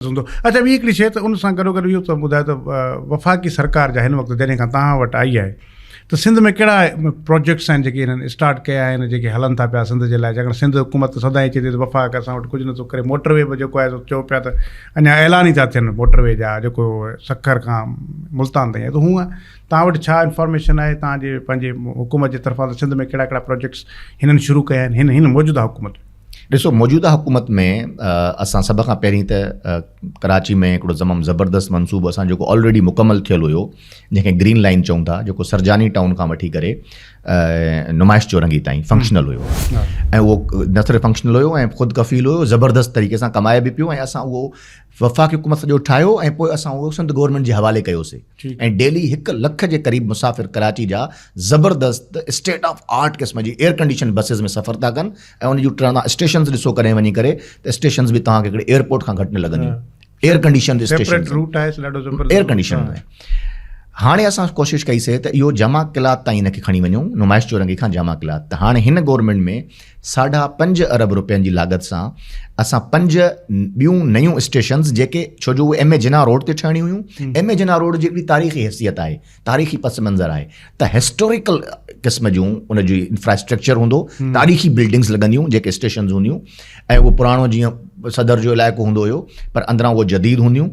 हूंदो। अच्छा, ॿी हिकिड़ी शइ त उन सां गॾो गॾु इहो त ॿुधायो त वफ़ाक़ी सरकार जा हिन वक़्तु जॾहिं खां तव्हां वटि आई आहे त सिंध में कहिड़ा प्रोजेक्ट्स आहिनि जेके हिननि स्टार्ट कया आहिनि, जेके हलनि था पिया सिंध जे लाइ? छाकाणि सिंध हुकूमत सदाईं चए थी त वफ़ाक़ असां वटि कुझु नथो करे। मोटरवे बि जेको आहे चओ पिया त अञा ऐलान ई था थियनि मोटरवे जा, जेको सखर खां मुल्तान ताईं आहे। त हूअं तव्हां वटि छा इंफॉर्मेशन आहे तव्हांजे पंहिंजे हुकूमत जे तरफ़ां त सिंध में कहिड़ा कहिड़ा प्रोजेक्ट्स हिननि शुरू कया आहिनि हिन मौजूदा हुकूमत? ॾिसो, मौजूदा हुकूमत में असां सभ खां पहिरीं त कराची में हिकिड़ो तमामु ज़बरदस्त मनसूबो असां जेको ऑलरेडी मुकमल थियल हुयो, जंहिंखे ग्रीन लाइन चऊं था, जेको सरजानी टाउन खां वठी करे नुमाइश चौरंगी ताईं फंक्शनल हुयो। ऐं उहो न सिर्फ़ु फंक्शनल हुयो ऐं ख़ुदि कफ़ील हुयो, ज़बरदस्त तरीक़े सां कमाए बि पियो। ऐं असां उहो वफ़ाक़ी हुकूमत सॼो ठाहियो ऐं पोइ असां उहो सिंध गवर्नमेंट जे हवाले कयोसीं। ऐं डेली 1 लख जे क़रीब मुसाफ़िर कराची जा ज़बरदस्त स्टेट ऑफ आर्ट क़िस्म जी एयर कंडीशन बसिस में सफ़र था कनि। ऐं उन जूं तव्हां स्टेशन ॾिसो कॾहिं वञी करे त स्टेशन बि तव्हांखे हिकिड़े एयरपोर्ट खां घटि न लॻंदियूं। Air condition station, air condition में। हाणे असां कोशिशि कईसीं त इहो जमा क़िलात ताईं हिनखे खणी वञूं, नुमाइश चौरंगी खां जमा क़िलात। त हाणे हिन गवर्नमेंट में 5.5 अरब रुपयनि जी लागत सां असां 5 ॿियूं नयूं स्टेशन्स, जेके छो जो उहे MA जिन्ना रोड ते ठहणी हुयूं। MA जिन्ना रोड जी हिकिड़ी तारीख़ी हैसियत आहे, तारीख़ी पस मंज़र आहे त हिस्टोरिकल क़िस्म जूं उन जो इंफ्रास्ट्रक्चर हूंदो, तारीख़ी बिल्डिंग्स लॻंदियूं जेके स्टेशन्स हूंदियूं। ऐं उहो पुराणो जीअं सदर जो इलाइक़ो हूंदो हुयो, पर अंदरां उहो जदीद हूंदियूं।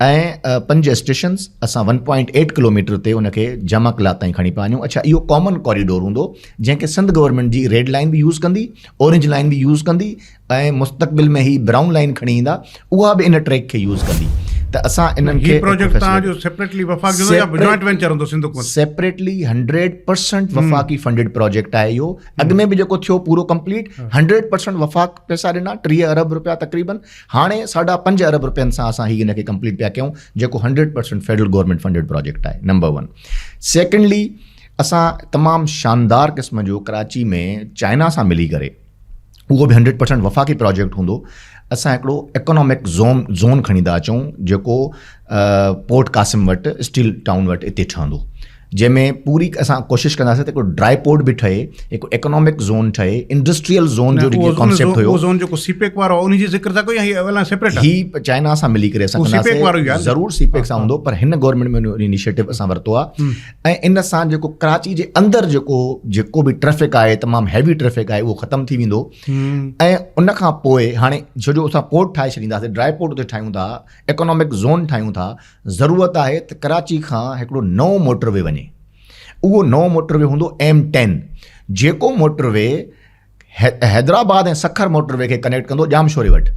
ऐं 5 स्टेशन्स असां 1.8 किलोमीटर ते उनखे जमा क़िलात ताईं खणी पिया वञूं। अच्छा, इहो कॉमन कॉरिडोर हूंदो जंहिंखे सिंध गवर्नमेंट जी रेड लाइन बि यूज़ कंदी, ऑरेंज लाइन बि यूज़ कंदी, ऐं मुस्तक़बिल में ही ब्राउन लाइन खणी ईंदा, उहा बि इन ट्रैक खे यूज़ कंदी। त असां इन्हनि खे प्रोजेक्ट तव्हांजो सेपरेटली वफ़ाक़ जो या जॉइंट वेंचर हूंदो सिंध हुकूमत? सेपरेटली 100% वफ़ाक़ी फंडेड प्रोजेक्ट आहे इहो। अॻु में बि जेको थियो पूरो कंप्लीट 100% वफ़ाक़ पैसा ॾिना, 3 अरब रुपया तक़रीबन। हाणे 5.5 अरब रुपयनि सां असां हिन खे कंप्लीट पिया कयूं, जेको 100% फेडरल गवर्नमेंट फंडेड प्रोजेक्ट आहे, नंबर 1। सेकेंडली, असां तमामु शानदार क़िस्म जो कराची में चाइना सां मिली करे, उहो बि 100% वफ़ाक़ी प्रोजेक्ट हूंदो, असां हिकिड़ो इकोनॉमिक ज़ोन खणी था अचूं, जेको पोर्ट कासिम वटि स्टील टाउन वटि हिते ठहंदो, जंहिंमें पूरी असां कोशिशि कंदासीं त हिकिड़ो ड्राई पोर्ट बि ठहे, हिकु इकोनॉमिक ज़ोन ठहे, इंडस्ट्रियल ज़ोन जो जेको कॉन्सेप्ट हुयो। ज़ोन जेको सीपेक वारो उन जी ज़िक्र था कयो, सेपरेट ही चाइना सां मिली करे असां कंदासीं, ज़रूरु सीपेक सां हूंदो, पर हिन गवर्नमेंट में इनिशिएटिव असां वरितो आहे। ऐं इन सां जेको कराची जे अंदरि जेको बि ट्रैफिक आहे, तमामु हैवी ट्रैफिक आहे, उहो ख़तमु थी वेंदो। ऐं उन खां पोइ हाणे छो जो असां पोर्ट ठाहे छॾींदासीं, ड्राई पोर्ट उते ठाहियूं था, इकोनॉमिक ज़ोन ठाहियूं था, ज़रूरत आहे त कराची खां हिकिड़ो नओं मोटरवे वञे। उहो नओं मोटरवे हूंदो M10, जेको मोटरवे हैदराबाद ऐं सखर मोटरवे खे कनेक्ट कंदो जामशोरे वटि।